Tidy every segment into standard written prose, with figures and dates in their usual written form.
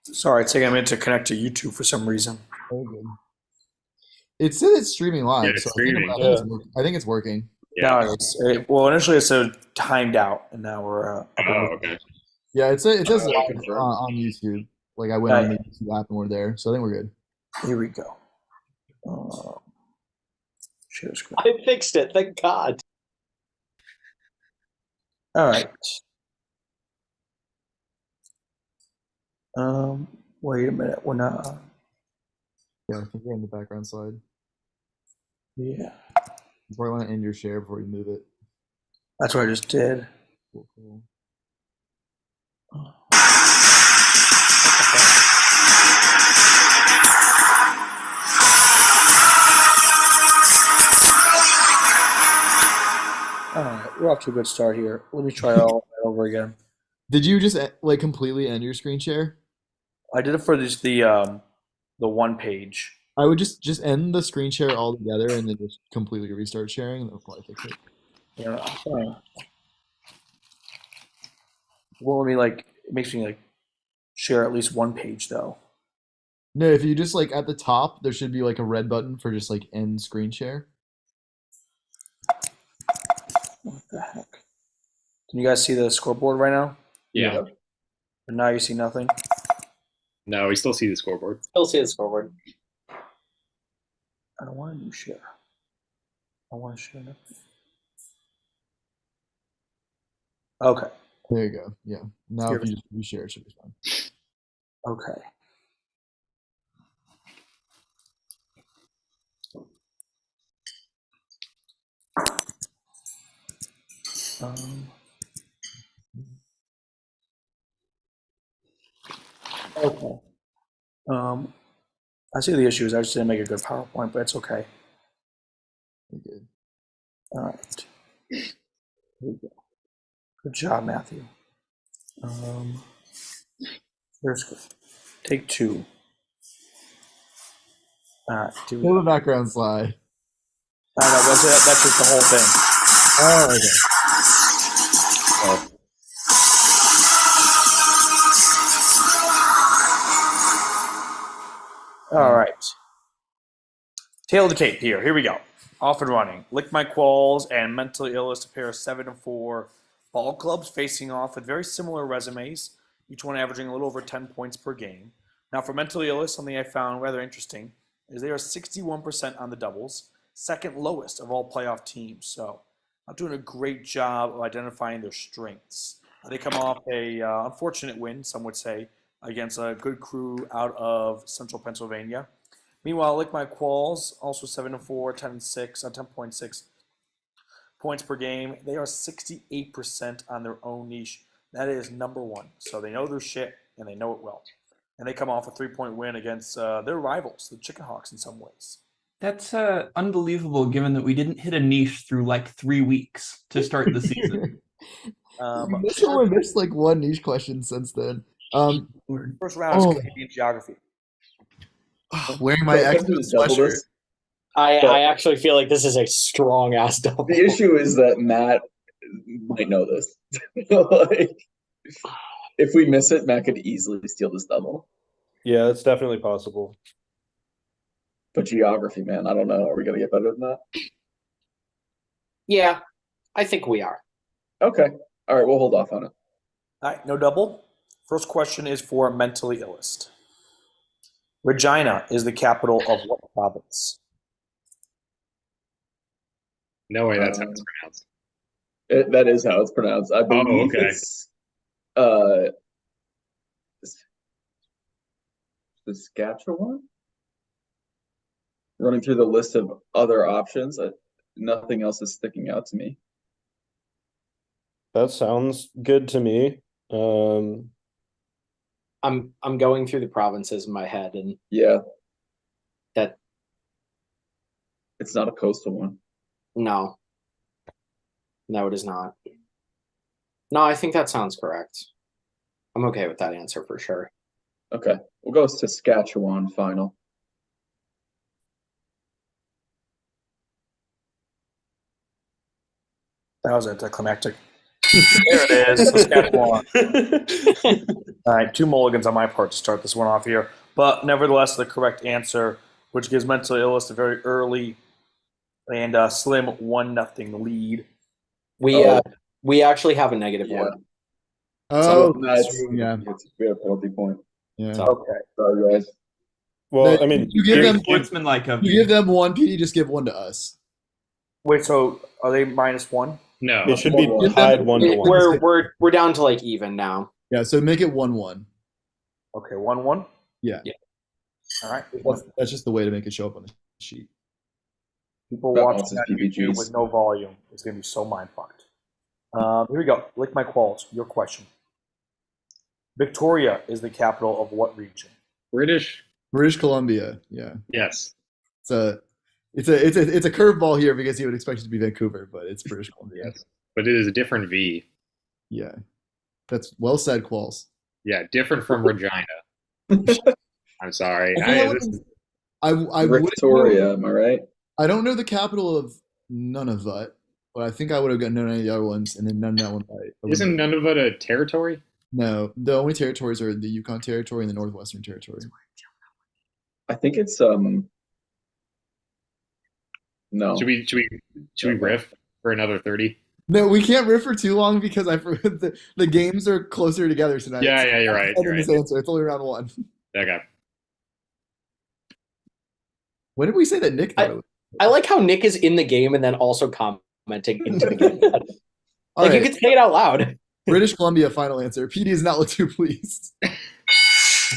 Sorry, it's taking a minute to connect to YouTube for some reason. Very good. It said it's streaming Yeah, live, it's so streaming. I think it's working. Yeah. Now well, initially it said timed out, and now we're up and Oh, moving. okay. Yeah, it says live confirm. on YouTube. Like I went on the YouTube app and we're there, so I think we're good. Here we go. Share screen. I fixed it. Thank God. All right. Wait a minute. We're not. Yeah, I think we're in the background slide. Yeah. You probably want to end your share before you move it. That's what I just did. Cool. All right, we're off to a good start here. Let me try all that over again. Did you just like completely end your screen share? I did it for just the one page. I would just end the screen share altogether and then just completely restart sharing, and that'll probably fix it. Yeah. Well, it makes me share at least one page though. No, if you just like at the top, there should be like a red button for just like end screen share. What the heck? Can you guys see the scoreboard right now? Yeah. And now you see nothing? No, we still see the scoreboard. Still see the scoreboard. I don't want to do share. I want to share nothing. Okay. There you go. Yeah. Now Here if you just reshare, it should be fine. Okay. Okay. I see the issue is I just didn't make a good PowerPoint, but it's okay. You're good. All right. Here we go. Good job, Matthew. Here's good. Take two. All right. Pull the background slide. I know, that's just the whole thing. Oh, okay. All right. Tail of the tape here. Here we go. Off and running. Lick My Qualls and Mentally Illest, a pair of 7-4 ball clubs facing off with very similar resumes, each one averaging a little over 10 points per game. Now, for Mentally Illest, something I found rather interesting is they are 61% on the doubles, second lowest of all playoff teams. So, not doing a great job of identifying their strengths. They come off a unfortunate win, some would say, against a good crew out of Central Pennsylvania. Meanwhile, Lick My Qualls, also 7-4, 10-6, 10.6 points per game. They are 68% on their own niche. That is number one. So they know their shit, and they know it well. And they come off a 3-point win against their rivals, the Chicken Hawks, in some ways. That's unbelievable, given that we didn't hit a niche through like 3 weeks to start the season. We missed like one niche question since then. First round is Canadian geography. Wearing my Xmas sweatshirt. I actually feel like this is a strong ass double. The issue is that Matt might know this. Like, if we miss it, Matt could easily steal this double. Yeah, that's definitely possible. But geography, man, I don't know. Are we gonna get better than that? Yeah, I think we are. Okay. All right, we'll hold off on it. All right, no double. First question is for Mentally Illest. Regina is the capital of what province? No way, that's how it's pronounced. That is how it's pronounced. I believe okay. It's Saskatchewan. Running through the list of other options, nothing else is sticking out to me. That sounds good to me. I'm going through the provinces in my head, and Yeah, that it's not a coastal one. no, it is not. No, I think that sounds correct. I'm okay with that answer for sure. Okay, we'll go Saskatchewan final. That was anticlimactic. There it is, Saskatchewan. All right, 2 mulligans on my part to start this one off here. But nevertheless, the correct answer, which gives Mentally Illest a very early and slim 1-0 lead. We actually have a negative Yeah. one. Oh, Nice. that's true, yeah. We have a penalty point. Yeah. So- Okay. Sorry, guys. Well, No, I mean, you give Very them sportsmanlike of you you. give them 1, PD, just give 1 to us. Wait, so are they -1? No. it should be Well, tied 1-1. We're down to like even now. Yeah, so make it 1-1. Okay, 1-1. Yeah. All right. That's just the way to make it show up on the sheet. People That watching nonsense that YouTube PPGs. with no volume is going to be so mind fucked. Here we go. Lick my qualls. Your question. Victoria is the capital of what region? British? British Columbia, yeah. Yes. It's a curveball here because you would expect it to be Vancouver, but it's British Columbia. Yes. But it is a different V. Yeah. That's well said, Qualls. Yeah, different from Regina. I'm sorry. I wouldn't Victoria, know- am I right? I don't know the capital of Nunavut, but I think I would have gotten known any of the other ones and then none that one right. Isn't Nunavut a territory? No, the only territories are the Yukon Territory and the Northwestern Territory. I think it's no. Should we riff for another 30? No, we can't riff for too long because I forgot the games are closer together tonight. Yeah, you're right. I You're this right. answer. It's only round 1. Okay. When did we say that Nick thought it was? I like how Nick is in the game and then also commenting into the game. All Like you right, could say it out loud. British Columbia, final answer. PD does not look too pleased.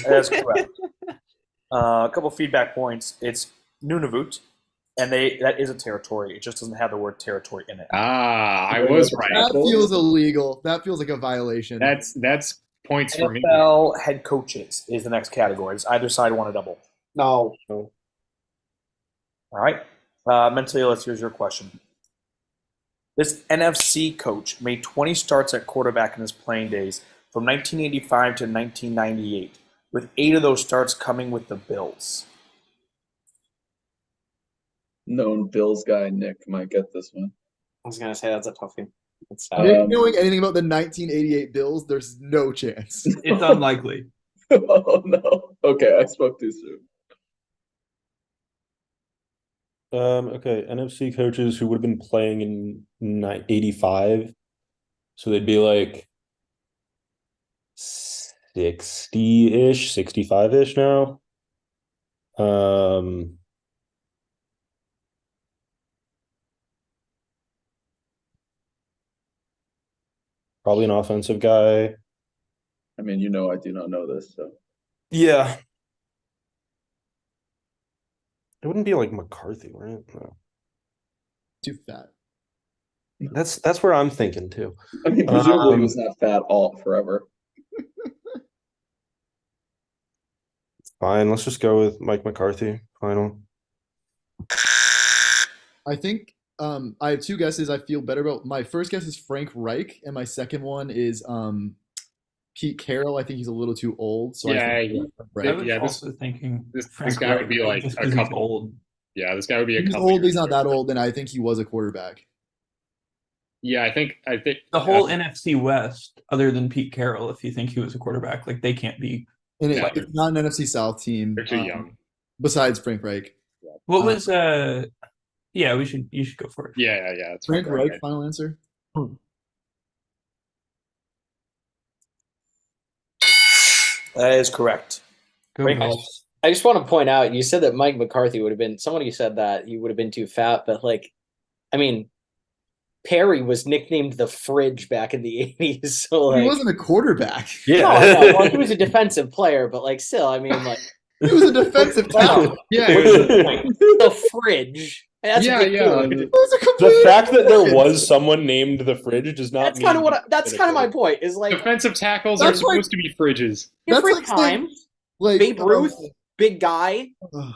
That's correct. A couple feedback points. It's Nunavut, and that is a territory. It just doesn't have the word territory in it. I was right. That feels illegal. That feels like a violation. That's points for me. NFL head coaches is the next category. Does either side want a double? No. All right. Mentally Illest, here's your question. This NFC coach made 20 starts at quarterback in his playing days from 1985 to 1998, with 8 of those starts coming with the Bills. Known Bills guy Nick might get this one. I was gonna say that's a toughie. It's sad. Nick knowing anything about the 1988 Bills, there's no chance. It's unlikely. Oh no. Okay, I spoke too soon. Okay, NFC coaches who would have been playing in 85, so they'd be like 60-ish, 65-ish now. Probably an offensive guy. I mean, I do not know this, so Yeah. It wouldn't be like McCarthy, right? No. Too fat. That's where I'm thinking too. I mean, presumably he was not fat all forever. Fine, let's just go with Mike McCarthy. Final. I think I have 2 guesses I feel better about. My first guess is Frank Reich, and my second one is Pete Carroll. I think he's a little too old. So Yeah, I think I Reich. was Yeah, also thinking this Frank guy would be Reich, like just a 'cause he's couple. old. Yeah, this guy would be a He's couple. old, but he's years not that older. old, and I think he was a quarterback. Yeah, I think The whole NFC West, other than Pete Carroll, if you think he was a quarterback, like they can't be. And Yeah. it's not an NFC South team. they're too young. Besides Frank Reich. What was yeah, you should go for it. Yeah. That's Frank right. Reich, final answer. That is correct. Go Great. Bills. I just want to point out, you said that Mike McCarthy would have been, somebody said that he would have been too fat, but like, I mean, Perry was nicknamed the Fridge back in the 80s. So like, He wasn't a quarterback. no, I know. Well, he was a defensive player, but like still, I mean, like He was a defensive tackle. Yeah. the Fridge. That's Yeah, a big yeah. deal. It was a The complete fact that there was someone named the Fridge does not That's mean kind of what. he's That's gonna kind of my go. point. Is like Defensive tackles That's are supposed to be fridges. That's different like saying- times. like Babe Ruth, big guy. Ugh.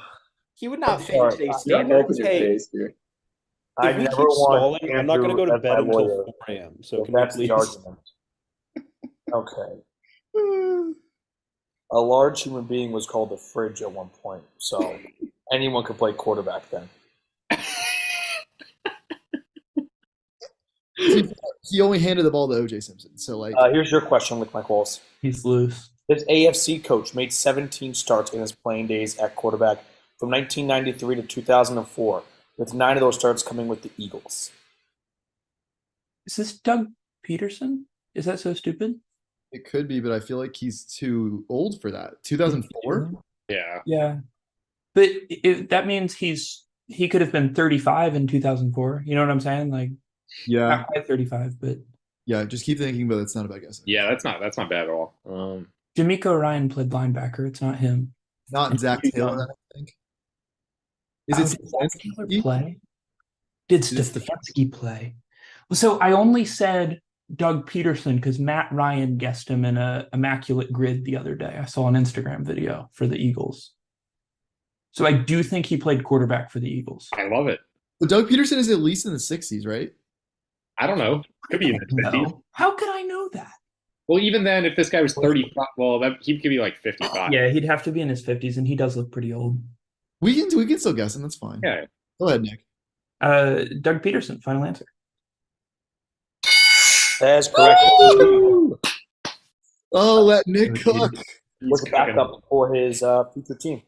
He would not I'm fit sorry. today's Yeah, standards. open your Hey, face here. I If we never keep want stalling, I'm not going to Andrew go to as bed my until lawyer. 4 a.m. So If can that's we the please? argument. Okay. A large human being was called the Fridge at one point, so anyone could play quarterback then. He only handed the ball to OJ Simpson. So like Here's your question, Lick Mike Walls. He's loose. This AFC coach made 17 starts in his playing days at quarterback from 1993 to 2004, with 9 of those starts coming with the Eagles. Is this Doug Peterson? Is that so stupid? It could be, but I feel like he's too old for that. 2004? Yeah. Yeah. But that means he could have been 35 in 2004. You know what I'm saying? Like, Yeah. not quite 35, but Yeah, just keep thinking, but it's not a bad guess. Yeah, that's not bad at all. D'Amico Ryan played linebacker. It's not him. Not Zach Taylor, I don't think. Is it Did Zach Taylor Stefanski? play? Did Is it Stefanski play? Well, so I only said Doug Peterson because Matt Ryan guessed him in a immaculate grid the other day. I saw an Instagram video for the Eagles. So I do think he played quarterback for the Eagles. I love it. But Doug Peterson is at least in the 60s, right? I don't know. Could be in the 50s. No. How could I know that? Well, even then, if this guy was 35, well, he could be like 55. Yeah, he'd have to be in his 50s, and he does look pretty old. We can still guess him. That's fine. Yeah. Go ahead, Nick. Doug Peterson, final answer. That is correct. Oh, let Nick cook. Was a backup for his future team.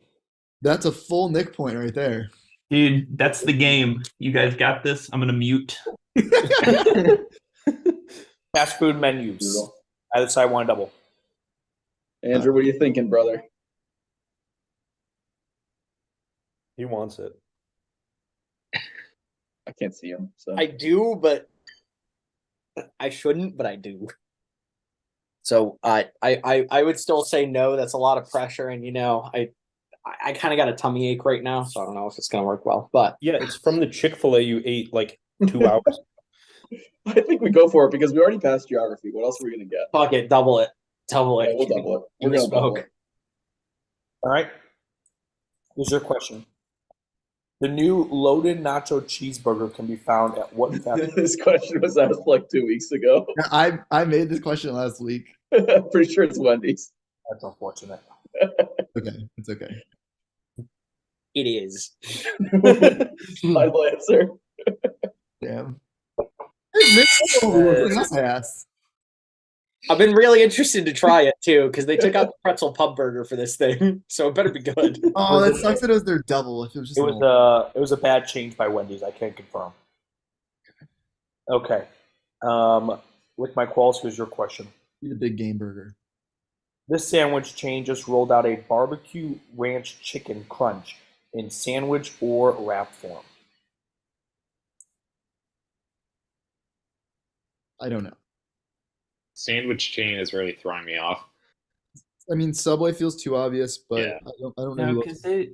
That's a full Nick point right there. Dude, that's the game. You guys got this? I'm going to mute. Fast food menus. Either side want a double. Andrew, what are you thinking, brother? He wants it. I can't see him. So I do, but I shouldn't, but I do. So I would still say no. That's a lot of pressure, and I kind of got a tummy ache right now, so I don't know if it's gonna work well. But Yeah, it's from the Chick-fil-A you ate like 2 hours. I think we go for it because we already passed geography. What else are we gonna get? fuck it, double it. Yeah, we'll double it. Give We're me gonna double smoke. it. All right. Here's your question. The new loaded nacho cheeseburger can be found at what fast food? This question was asked like 2 weeks ago. I made this question last week. I'm pretty sure it's Wendy's. That's unfortunate. Okay, it's okay. It is. Final answer. Damn. Hey, Nick, something else I asked. I've been really interested to try it too because they took out the pretzel pub burger for this thing, so it better be good. Oh, that sucks that it was their double. If it was just It was a bad change by Wendy's. I can't confirm. Okay. With my Qualls, here's your question. the big game burger. This sandwich chain just rolled out a barbecue ranch chicken crunch in sandwich or wrap form. I don't know. Sandwich chain is really throwing me off. I mean, Subway feels too obvious, but Yeah. I don't know. No, who because it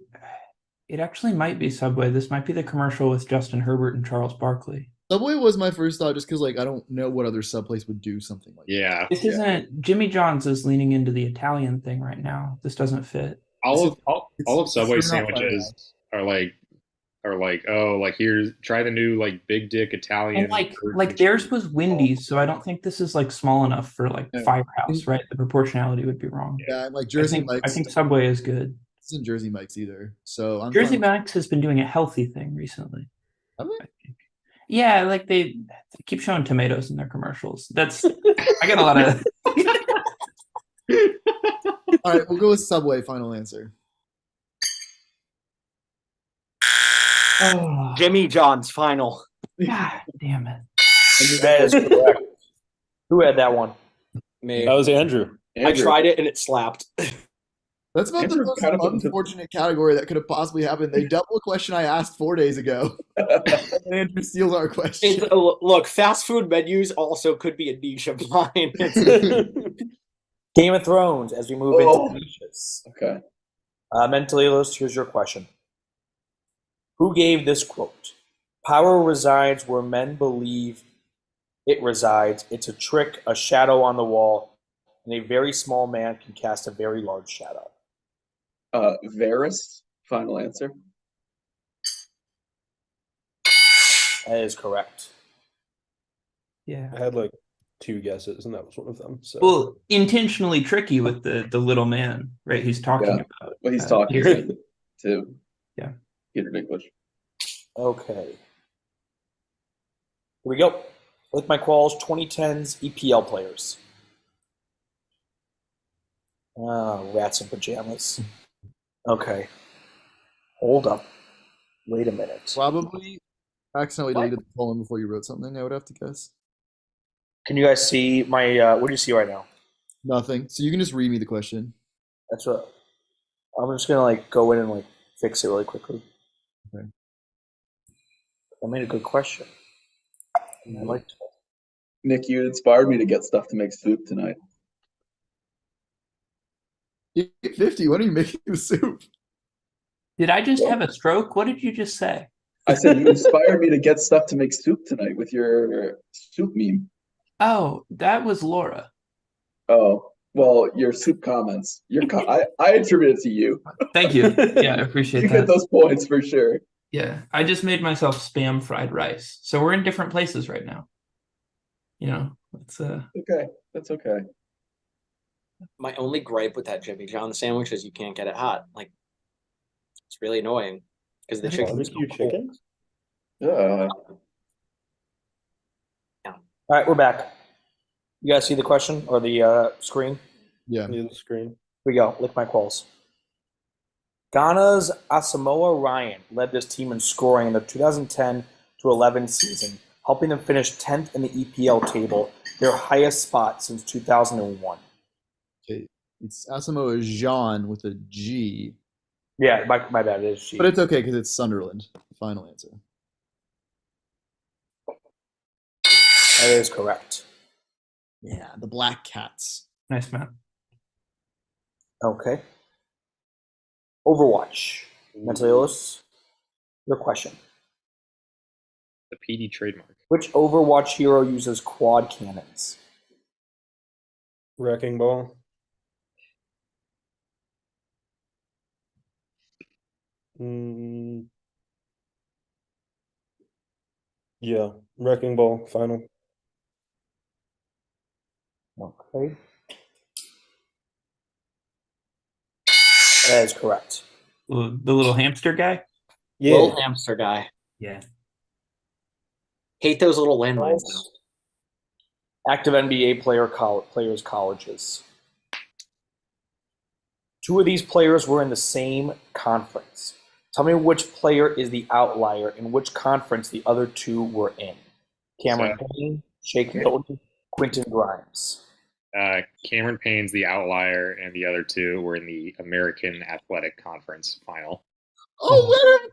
actually might be Subway. This might be the commercial with Justin Herbert and Charles Barkley. Subway was my first thought, just because I don't know what other sub place would do something like that. Yeah. This isn't Jimmy John's is leaning into the Italian thing right now. This doesn't fit. All of Subway it's not sandwiches are like, oh, like here's try the new like big dick Italian. And like theirs was Wendy's, so I don't think this is like small enough for like Yeah. Firehouse, right? The proportionality would be wrong. Yeah, and like I Jersey think, Mike's I think Subway is good. isn't Jersey Mike's either. So I'm Jersey fine. Mike's has been doing a healthy thing recently. Have they? I think. Yeah, like they keep showing tomatoes in their commercials. That's I get a lot of. All right, we'll go with Subway. Final answer. Oh, Jimmy John's final. God damn it! That is correct. Who had that one? Me. That was Andrew. I tried it and it slapped. That's about the Andrew most kind of- unfortunate category that could have possibly happened. They double a question I asked 4 days ago. And Andrew steals our question. Look, fast food menus also could be a niche of mine. Game of Thrones as we move Oh. into niches. Okay. Mentally Illest, here's your question. Who gave this quote? Power resides where men believe it resides. It's a trick, a shadow on the wall, and a very small man can cast a very large shadow. Varys. Final answer. That is correct. Yeah. I had like 2 guesses, and that was one of them. So Well, intentionally tricky with the little man, right? He's talking Yeah. about. Well, he's talking Peter. to Yeah. Peter Dinklage. Okay. Here we go. With my Qualls, 2010s EPL players. Rats in pajamas. Okay. Hold up. Wait a minute. Probably accidentally What? deleted the column before you wrote something, I would have to guess. Can you guys see my? What do you see right now? Nothing. So you can just read me the question. That's what. I'm just gonna like go in and like fix it really quickly. Okay. I made a good question. I liked it. Nick, you inspired me to get stuff to make soup tonight. 50. When are you making the soup? Did I just have a stroke? What did you just say? I said you inspired me to get stuff to make soup tonight with your soup meme. Oh, that was Laura. Oh, well, your soup comments. I attribute it to you. Thank you. Yeah, I You appreciate get that. those points for sure. Yeah, I just made myself spam fried rice. So we're in different places right now. You know, it's Okay, that's okay. My only gripe with that Jimmy John sandwich is you can't get it hot. Like, it's really annoying because the chicken's Barbecue cold. chicken? Yeah. All right, we're back. You guys see the question or the screen? Yeah. Near the screen. Here we go. Lick my qualls. Ghana's Asamoah Ryan led this team in scoring in the 2010-11 season, helping them finish 10th in the EPL table, their highest spot since 2001. Okay. It's Asamoah Jean with a G. Yeah, my bad. It is she. But it's okay because it's Sunderland. Final answer. That is correct. Yeah, the Black Cats. nice, Matt. Okay. Overwatch. Mental Illest, your question. The PD trademark. Which Overwatch hero uses quad cannons? Wrecking ball. Yeah, wrecking ball. Final. Okay. That is correct. The little hamster guy? Yeah. Little hamster guy. Yeah. Hate those little landmines. Active NBA players' colleges. Two of these players were in the same conference. Tell me which player is the outlier and which conference the other two were in. Cameron Payne, Shake Milton, Quentin Grimes. Cameron Payne's the outlier, and the other two were in the American Athletic Conference final. Oh, let him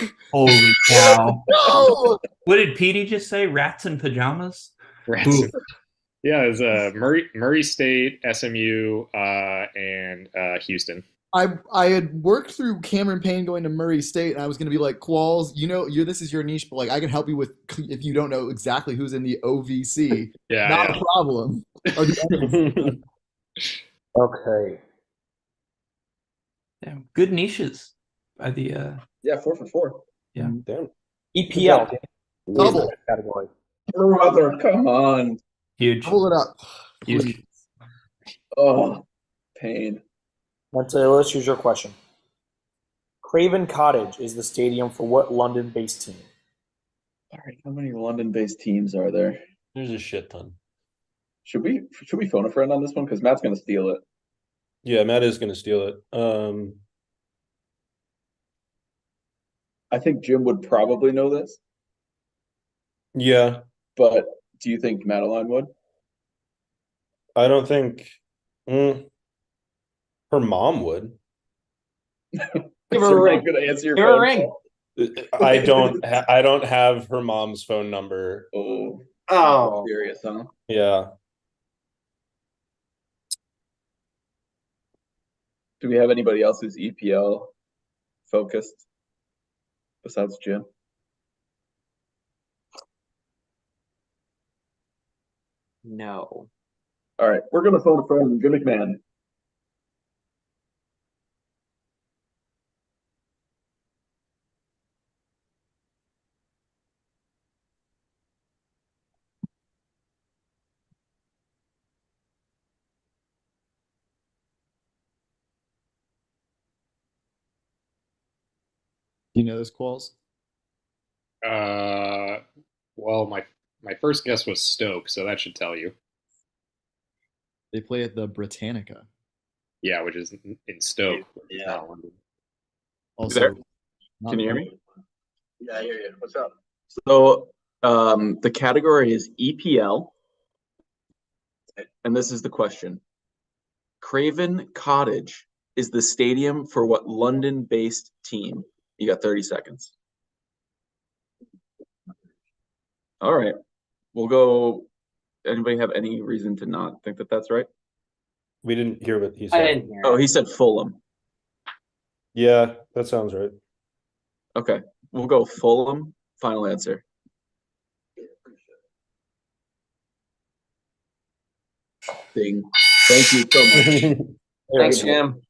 cook! Holy cow. No! What did Petey just say? Rats in pajamas? Rats. Yeah, it was Murray State, SMU, and Houston. I had worked through Cameron Payne going to Murray State, and I was going to be like, Qualls, this is your niche, but like I can help you with if you don't know exactly who's in the OVC. Yeah, Not yeah. a problem. Or the Okay. Yeah, good niches by the Yeah, 4 for 4. yeah. Damn. EPL. Double. Category. Brother, come on. Huge. Double it up. Huge. Please. Oh, pain. Mental Illest, here's your question. Craven Cottage is the stadium for what London-based team? All right, how many London-based teams are there? There's a shit ton. Should we phone a friend on this one? Because Matt's gonna steal it. Yeah, Matt is gonna steal it. I think Jim would probably know this, Yeah, but do you think Madeline would? I don't think her mom would. Give her Is a your ring. mom gonna answer your Give her a phone ring. call? I don't have her mom's phone number. Oh, Oh. serious, huh? Yeah. Do we have anybody else who's EPL focused besides Jim? No. All right, we're gonna phone a friend, Jim McMahon. Do you know this, Qualls? Well, my first guess was Stoke, so that should tell you. They play at the Britannica. Yeah, which is in Stoke. Yeah. Not London. Also, there? not Can you hear fun. me? Yeah, I hear you. What's up? So the category is EPL, and this is the question. Craven Cottage is the stadium for what London-based team? You got 30 seconds. All right. We'll go. Anybody have any reason to not think that that's right? We didn't hear what he I said. didn't hear. Oh, it. he said Fulham. Yeah, that sounds right. Okay. We'll go Fulham. Final answer. Ding. Thank you so much. Thanks, Jim.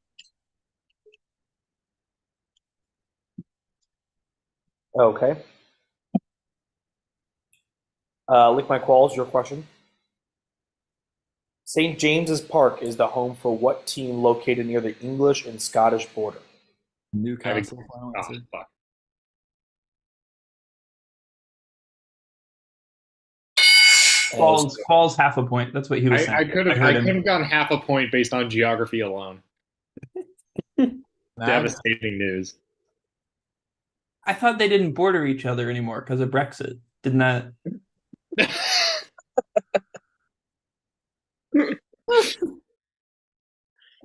Okay. Lick my qualls, your question. St. James's Park is the home for what team located near the English and Scottish border? Newcastle. Final Oh, answer. fuck. Qualls half a point. That's what he was saying. I could I heard him. have gotten half a point based on geography alone. Matt? Devastating news. I thought they didn't border each other anymore because of Brexit. Didn't that?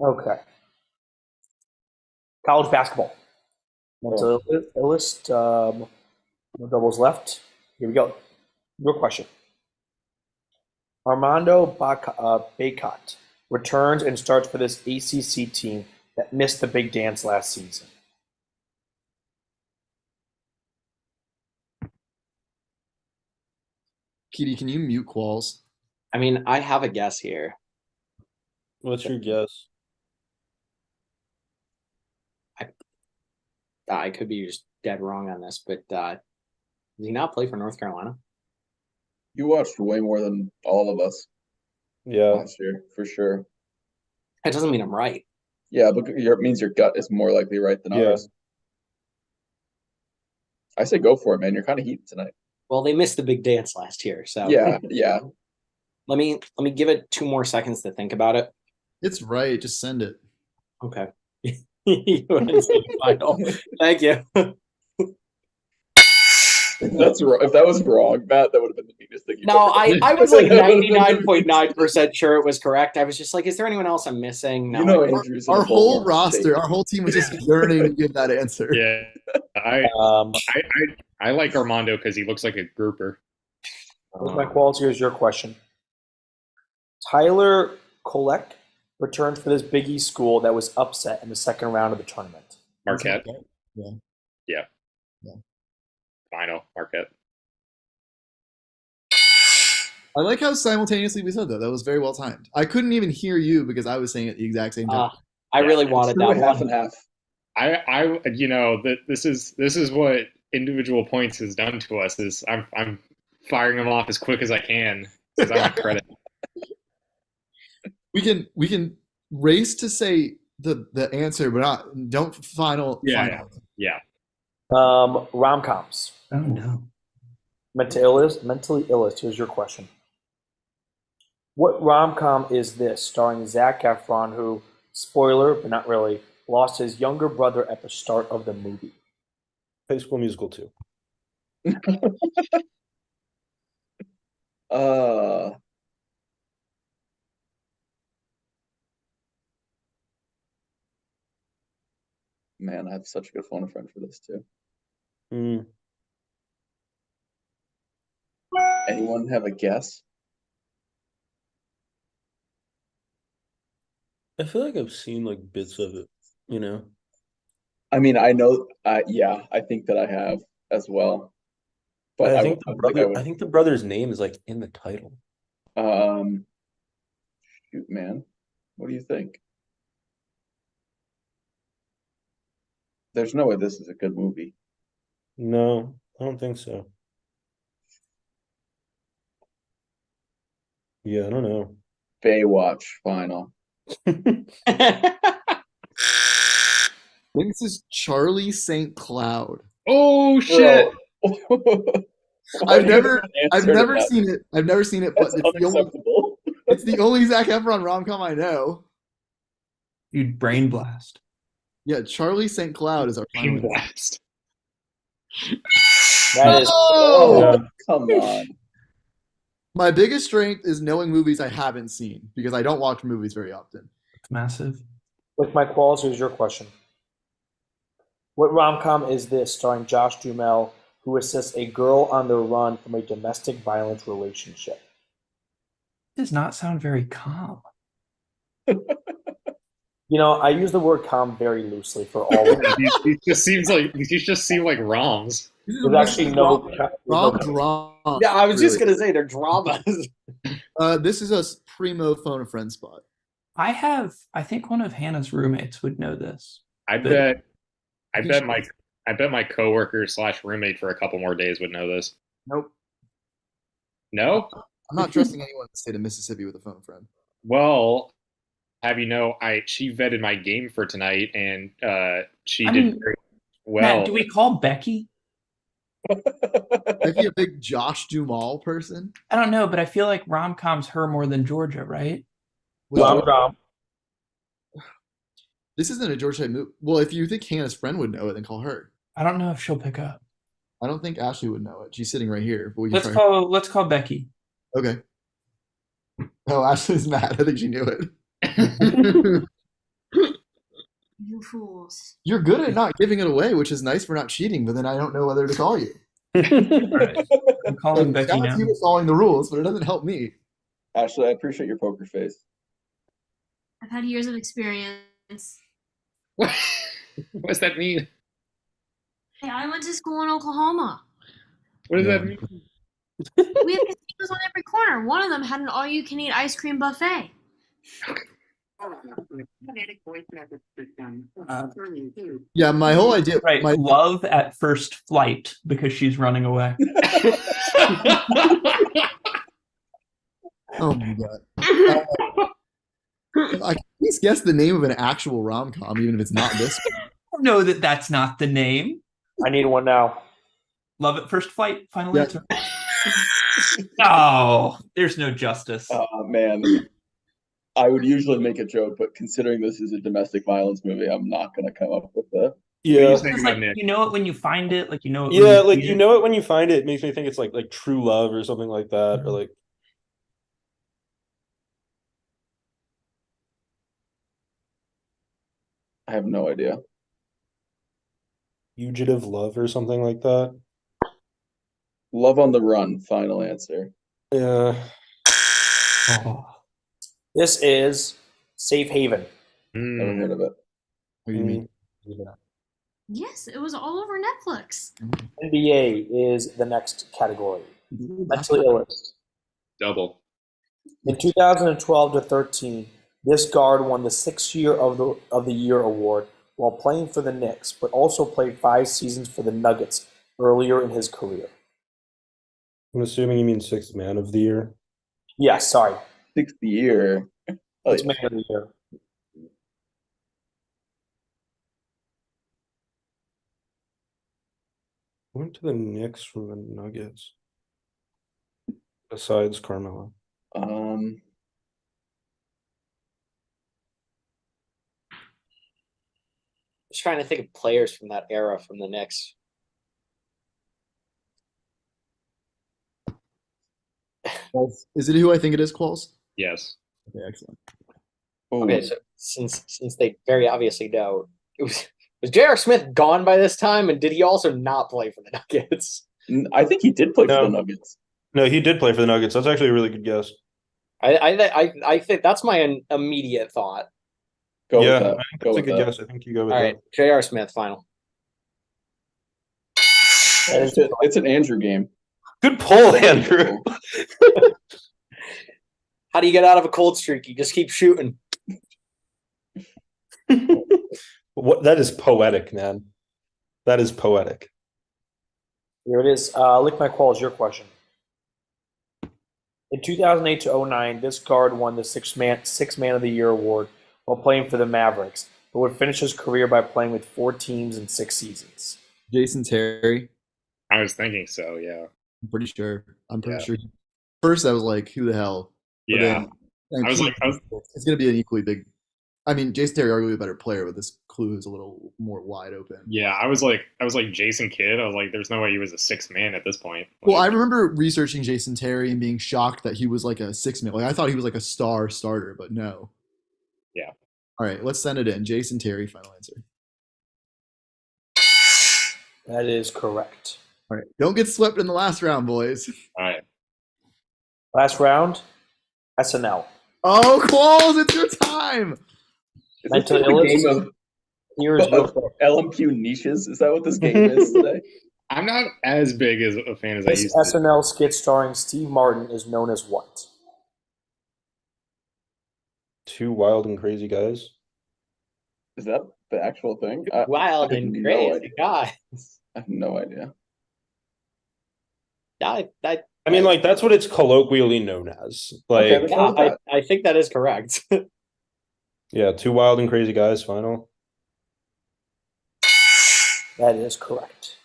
Okay. College basketball. Mental Illest, no doubles left. Here we go. Your question. Armando Bacot returns and starts for this ACC team that missed the big dance last season. Petey, can you mute Qualls? I mean, I have a guess here. What's your guess? I could be just dead wrong on this, but does he not play for North Carolina? You watched way more than all of us Yeah. last year, for sure. That doesn't mean I'm right. Yeah, but it means your gut is more likely right than Yeah. ours. I say go for it, man. You're kind of heated tonight. Well, they missed the big dance last year, so Yeah. Let me give it 2 more seconds to think about it. It's right. Just send it. Okay. Final. Thank you. That's wrong. If that was wrong, Matt, that would have been the meanest thing. No, I was like 99.9% sure it was correct. I was just like, is there anyone else I'm missing? No, You know, I- Andrew's in Our a full whole warm roster, state. our whole team was just yearning to give that answer. Yeah, I like Armando because he looks like a grouper. Lick my qualls, here's your question. Tyler Kolek returns for this Big East school that was upset in the second round of the tournament. Marquette. Yeah. Final Marquette. I like how simultaneously we said that. That was very well timed. I couldn't even hear you because I was saying it at the exact same time. I really wanted Screw that it, half one. and half. I that this is what individual points has done to us. Is I'm firing them off as quick as I can because I want credit. We can race to say the answer, but don't final. Yeah. Rom-coms. Oh no. Mentally illest. Here's your question. What rom-com is this starring Zac Efron, who, spoiler, but not really, lost his younger brother at the start of the movie? High School Musical 2. Man, I have such a good phone a friend for this too. Mm. Anyone have a guess? I feel like I've seen like bits of it, you know. I mean, I know. Yeah, I think that I have as well. But I think would- I think the brother's name is like in the title. Shoot, man, what do you think? There's no way this is a good movie. No, I don't think so. Yeah, I don't know. Baywatch final. I think this is Charlie St. Cloud. Oh shit! I've never that. seen it. I've never seen it, but That's unacceptable. it's the only Zac Efron rom-com I know. You'd brain blast. Yeah, Charlie St. Cloud is our final answer. Blast. That is Oh! Yeah. Come on. My biggest strength is knowing movies I haven't seen because I don't watch movies very often. It's massive. With my quals, here's your question. What rom-com is this starring Josh Duhamel, who assists a girl on the run from a domestic violence relationship? Does not sound very calm. You know, I use the word calm very loosely for all of them. These just seem like ROMs. There's actually no. Drama. Yeah, I was just really. gonna say they're dramas. This is a primo phone a friend spot. I think one of Hannah's roommates would know this. I bet my coworker / roommate for a couple more days would know this. Nope. No? I'm not trusting anyone in the state of Mississippi with a phone a friend. Well, have you know, she vetted my game for tonight, and she I did mean, very well. Matt, do we call Becky? Is he a big Josh Duhamel person? I don't know, but I feel like rom-com's her more than Georgia, right? Rom-com. This isn't a George Type movie. Well, if you think Hannah's friend would know it, then call her. I don't know if she'll pick up. I don't think Ashley would know it. She's sitting right here. But we can try her. Let's call Becky. Okay. Oh, Ashley's mad. I think she knew it. You fools. You're good at not giving it away, which is nice for not cheating, but then I don't know whether to call you. All right. I'm calling Becky Shout out now. to you for following the rules, but it doesn't help me. Ashley, I appreciate your poker face. I've had years of experience. What does that mean? Hey, I went to school in Oklahoma. What does Yeah. that mean? We have casinos on every corner. One of them had an all-you-can-eat ice cream buffet. Yeah, my whole idea. Right, My, love at first flight because she's running away. oh my god. I can at least guess the name of an actual rom com, even if it's not this one. I don't know that that's not the name. I need one now. Love at first flight. Final Yeah. answer. Oh, there's no justice. Man, I would usually make a joke, but considering this is a domestic violence movie, I'm not going to come up with a. What do you Yeah. think It's about like Nick? you know it when you find it, like you know it. When Yeah, you like see you it. know it when you find it. It makes me think it's like True Love or something like that, or like I have no idea. Fugitive Love or something like that. Love on the Run, final answer. Yeah. Oh. This is Safe Haven. Never Mm. heard of it. What do you mean? Yes, it was all over Netflix. NBA is the next category. Mentally Illest. Double. In 2012 to 13, this guard won the 6th year of the year award while playing for the Knicks, but also played 5 seasons for the Nuggets earlier in his career. I'm assuming you mean Sixth Man of the Year. Yes, sorry. 6th year. Oh, It's man of the year. Went to the Knicks from the Nuggets. Besides Carmelo. Just trying to think of players from that era from the Knicks. Is it who I think it is, Qualls? Yes. Okay, excellent. Okay, so since they very obviously know, was J.R. Smith gone by this time, and did he also not play for the Nuggets? I think he did play for No. the Nuggets. No, he did play for the Nuggets. That's actually a really good guess. I think that's my immediate thought. Go Yeah, with that. I think Go that's a with good that. guess. I think you go with All that. right, J.R. Smith, final. It's an Andrew game. Good pull, Andrew. How do you get out of a cold streak? You just keep shooting. What? That is poetic, man. That is poetic. Here it is. Lick My Qualls, your question. In 2008 to 09, this guard won the Sixth Man of the Year award while playing for the Mavericks, but would finish his career by playing with 4 teams in 6 seasons. Jason Terry. I was thinking so, yeah. I'm pretty sure. Yeah. Sure. First, I was like, who the hell? But Yeah. then I was like, it's going to be an equally big. I mean, Jason Terry arguably a better player, but this clue is a little more wide open. Yeah, I was like Jason Kidd. I was like, there's no way he was a 6th man at this point. Well, I Like, remember researching Jason Terry and being shocked that he was like a 6-man. Like I thought he was like a star starter, but no. Yeah. All right, let's send it in. Jason Terry, final answer. That is correct. All right, don't get swept in the last round, boys. all right. Last round, SNL. Oh, Qualls, it's your time. Is this Mental just a illness? game Here is your of LMQ niches? Is that what this game is today? I'm not as big as a fan as I This used to. SNL skit starring Steve Martin is known as what? Two wild and crazy guys. Is that the actual thing? Wild I have and no crazy idea. guys. I have no idea. I mean, like that's what it's colloquially known as. Like, Okay, Yeah, I think that is correct. yeah, two wild and crazy guys. Final. That is correct.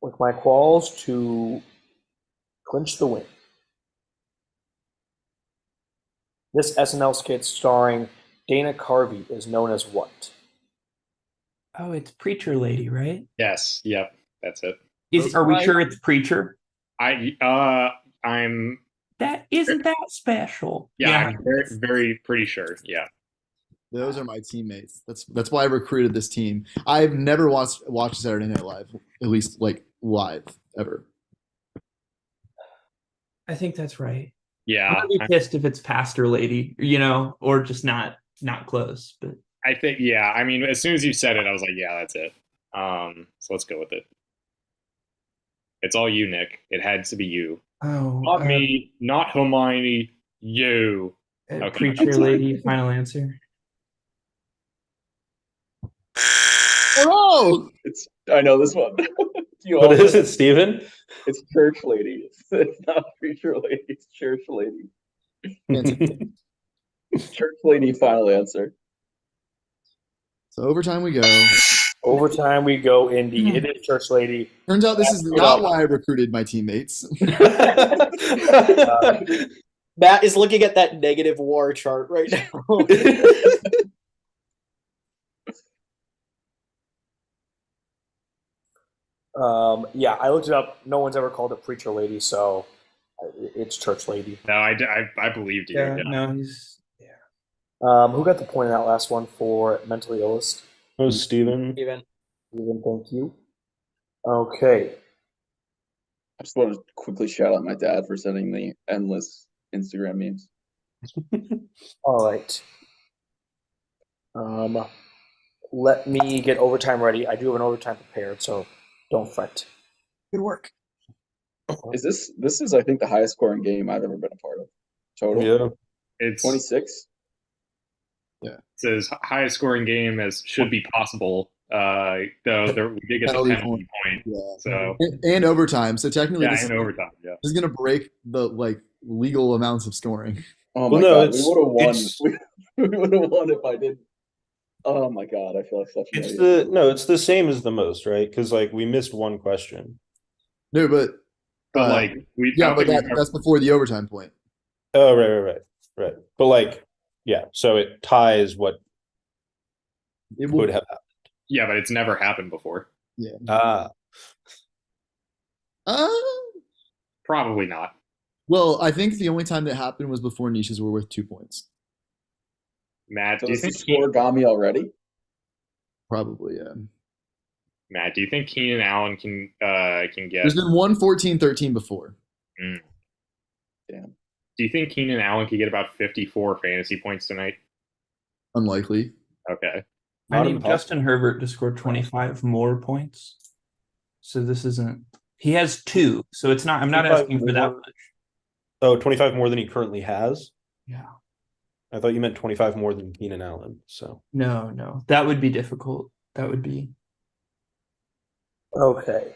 With my Qualls to clinch the win. This SNL skit starring Dana Carvey is known as what? Oh, it's Preacher Lady, right? Yes. Yep. That's it. Are we right. sure it's Preacher? I'm That isn't that special. I'm very, very pretty sure. Yeah. Those are my teammates. That's why I recruited this team. I've never watched Saturday Night Live, at least like live ever. I think that's right. Yeah. I'm gonna be pissed if it's Pastor Lady, or just not close. But I think, yeah. I mean, as soon as you said it, I was like, yeah, that's it. So let's go with it. It's all you, Nick. It had to be you. oh, Not me, not Hermione, you. Okay. Preacher Lady. Final answer. Oh, I know this one. You What all is know. it, Steven? It's church lady. It's not preacher lady. It's church lady. Church lady. Final answer. so overtime we go. Overtime we go, Indy. It is Church Lady. Turns out this is not why I recruited my teammates. Matt is looking at that negative war chart right now. Yeah, I looked it up. No one's ever called it Preacher Lady, so it's Church Lady. No, I believed you. Yeah. No, he's Who got the point in that last one for Mentally Illest? Oh, Steven. Even Steven, thank you. Okay. I just want to quickly shout out my dad for sending me endless Instagram memes. All right. Let me get overtime ready. I do have an overtime prepared, so don't fret. Good work. This is I think the highest scoring game I've ever been a part of. Total. Yeah. It's 26. It's as highest scoring game as should be possible. Though we did get the Penalty penalty point. Yeah. So And overtime. So technically, yeah, this in overtime. Yeah. is going to break the legal amounts of scoring. Oh Well, my no, god, we it's- would have won. it's- We would have won if I didn't. Oh my god, I feel like such an idiot. It's the same as the most, right? Because like we missed one question. No, but But Uh, like we, I yeah, don't but think we've that's before the overtime point. Oh, right. But like, yeah. So it ties what It will. would have happened. yeah, but it's never happened before. Yeah. Uh, Probably not. well, I think the only time that happened was before niches were worth 2 points. Matt, So do you does the think score got me already? Probably, yeah. Matt, do you think Keenan Allen can get? There's been one 14-13 before. Mm. Damn. Do you think Keenan Allen could get about 54 fantasy points tonight? Unlikely. Okay. I Not need impossible. Justin Herbert to score 25 more points. So this isn't. He has 2, so it's not. I'm not 25 asking for that more. much. Oh, 25 more than he currently has. Yeah. I thought you meant 25 more than Keenan Allen. So No, that would be difficult. That would be. Okay.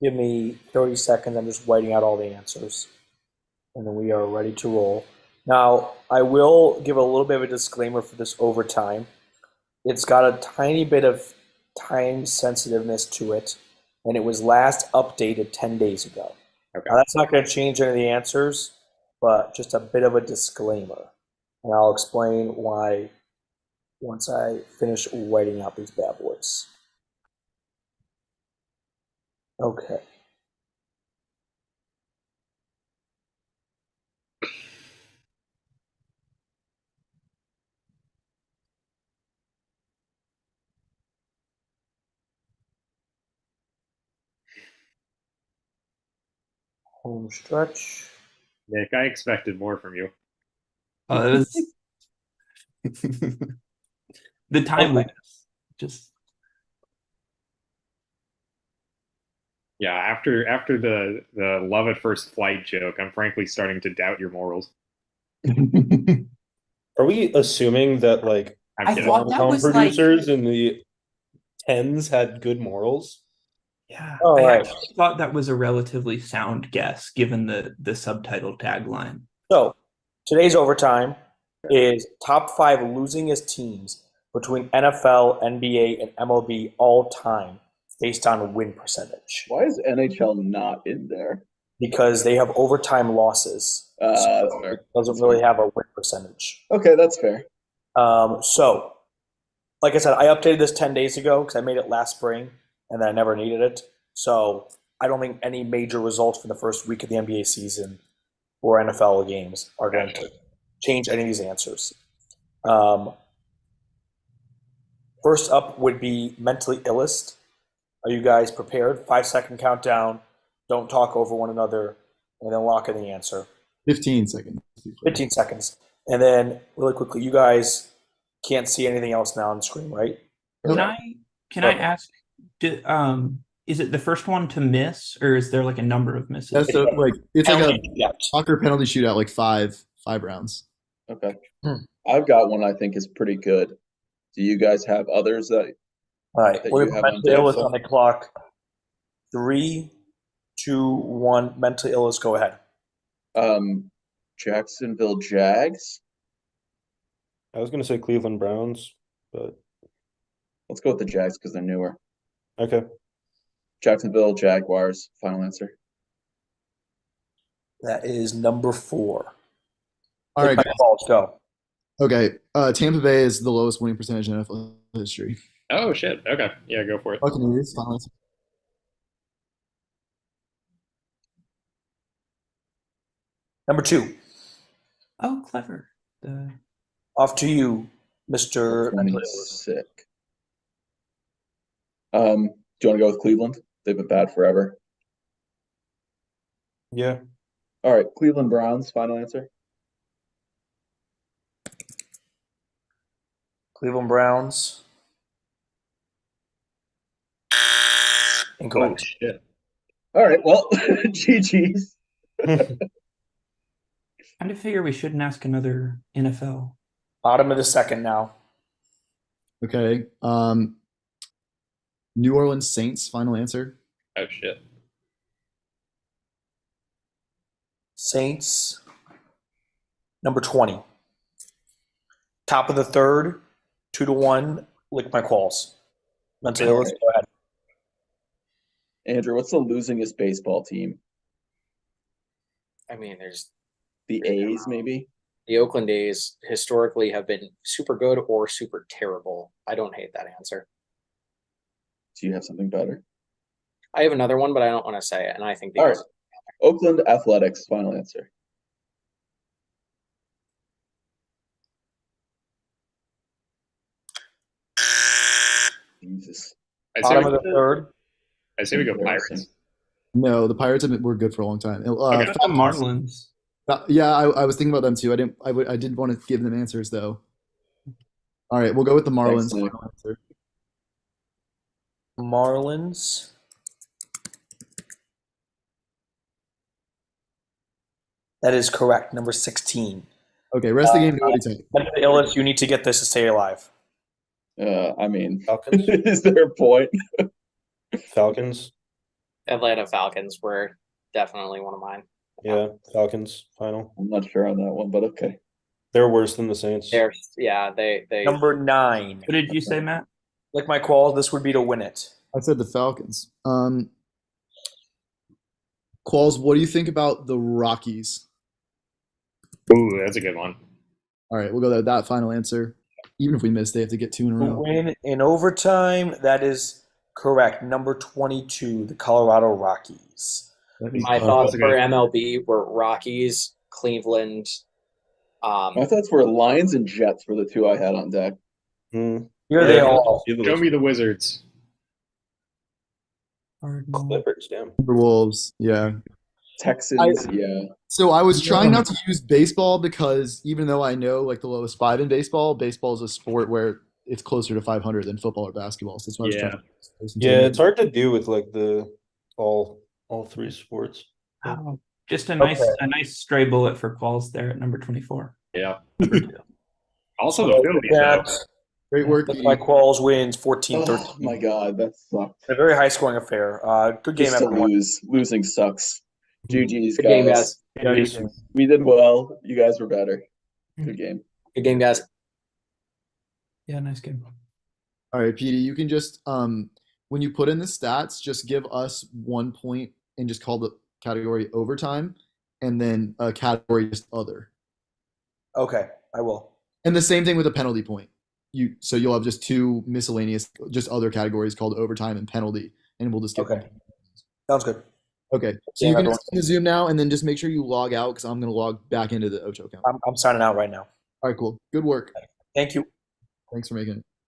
Give me 30 seconds. I'm just writing out all the answers. And then we are ready to roll. Now, I will give a little bit of a disclaimer for this overtime. It's got a tiny bit of time sensitiveness to it, and it was last updated 10 days ago. Okay. Now, that's not going to change any of the answers, but just a bit of a disclaimer. And I'll explain why once I finish writing out these bad boys. Okay. Home stretch. Nick, I expected more from you. It was the timeliness. Just Yeah, after the love at first flight joke, I'm frankly starting to doubt your morals. Are we assuming that like I'm I kidding. thought that rom-com was like producers in the tens had good morals? yeah. All I right. actually thought that was a relatively sound guess given the subtitle tagline. So today's overtime is top 5 losingest teams between NFL, NBA, and MLB all time based on win percentage. Why is NHL not in there? Because they have overtime losses. That's fair. It doesn't That's really fair. have a win percentage. Okay, that's fair. So, like I said, I updated this 10 days ago because I made it last spring and then I never needed it. So I don't think any major results from the first week of the NBA season or NFL games are going to change any of these answers. First up would be mentally illest. Are you guys prepared? 5-second countdown. Don't talk over one another, and then lock in the answer. 15 seconds. 15 seconds. And then, really quickly, you guys can't see anything else now on the screen, right? Can I ask? Is it the first one to miss, or is there like a number of misses? That's so, like it's like a Penalty shootout. soccer penalty shootout, like five rounds. Okay. Hmm. I've got one I think is pretty good. Do you guys have others that All right, that we're you going have to on mentally deck? illest on the clock. 3, 2, 1. Mentally illest, go ahead. Jacksonville Jags? I was gonna say Cleveland Browns, but Let's go with the Jags because they're newer. okay. Jacksonville Jaguars, final answer. That is number 4. All right, Let's go. okay. Tampa Bay is the lowest winning percentage in NFL history. Oh shit. Okay. Yeah, go for it. Buccaneers, final answer. Number 2. Oh, clever. Off to you, Mr. Mentally illest. Sick. Do you want to go with Cleveland? They've been bad forever. Yeah. All right, Cleveland Browns, final answer. Cleveland Browns. Oh Incorrect. shit. All right, well, GG's. Kind of figure we shouldn't ask another NFL. Bottom of the second now. Okay. New Orleans Saints, final answer. Oh shit. Saints. Number 20. Top of the third. 2-1. Lick my qualls. Mentally All illest, right. go ahead. Andrew, what's the losingest baseball team? I mean, there's The A's, maybe? the Oakland A's historically have been super good or super terrible. I don't hate that answer. Do you have something better? I have another one, but I don't want to say it, and I think the All right. Oakland Athletics, final answer. Jesus. I Bottom of the third. say we go Embarrassing. Pirates. No, the Pirates were good for a long time. Okay. The Marlins. Yeah, I was thinking about them too. I didn't want to give them answers though. All right, we'll go with the Marlins. Thanks, Nick. Final answer. Marlins. That is correct. Number 16. Okay, rest of the game. Nobody take. Mentally illest, you need to get this to stay alive. I mean, Falcons. is there a point? Falcons. Atlanta Falcons were definitely one of mine. Yeah, Falcons final. I'm not sure on that one, but okay. They're worse than the Saints. They Number 9. What did you say, Matt? Lick my qualls, this would be to win it. I said the Falcons. Qualls, what do you think about the Rockies? Ooh, that's a good one. All right, we'll go with that final answer. Even if we miss, they have to get 2 in a Who row. win in overtime? That is correct. Number 22, the Colorado Rockies. My Oh, thoughts that's a for good- MLB were Rockies, Cleveland. My thoughts were Lions and Jets were the 2 I had on deck. Hmm. Here they Yeah, are. Show me the Wizards. Clippers, damn. Timberwolves, yeah. Texans, yeah. So I was trying not to use baseball because even though I know like the lowest 5 in baseball, baseball is a sport where it's closer to 500 than football or basketball. So that's why I was trying to listen to Yeah, it. it's hard to do with like the all 3 sports. Oh, just a Okay. nice stray bullet for Qualls there at number 24. Yeah. Number 2. Also the Phillies, though. Great work, Look like Pete. Qualls wins 14-13. Oh my god, that sucked. A very high scoring affair. Good game, Just to everyone. lose. Losing sucks. GG's, Good game, guys. Yeah, you too. We did well. You guys were better. Good game. Good game, guys. Yeah, nice game. All right, Petey, you can just when you put in the stats, just give us 1 point and just call the category overtime, and then a category just other. Okay, I will. And the same thing with a penalty point. So you'll have just 2 miscellaneous, just other categories called overtime and penalty, and we'll just get Okay. Sounds good. Okay, so you can just the Zoom now, and then just make sure you log out because I'm going to log back into the Ocho account. I'm signing out right now. All right, cool. Good work. Thank you. Thanks for making it.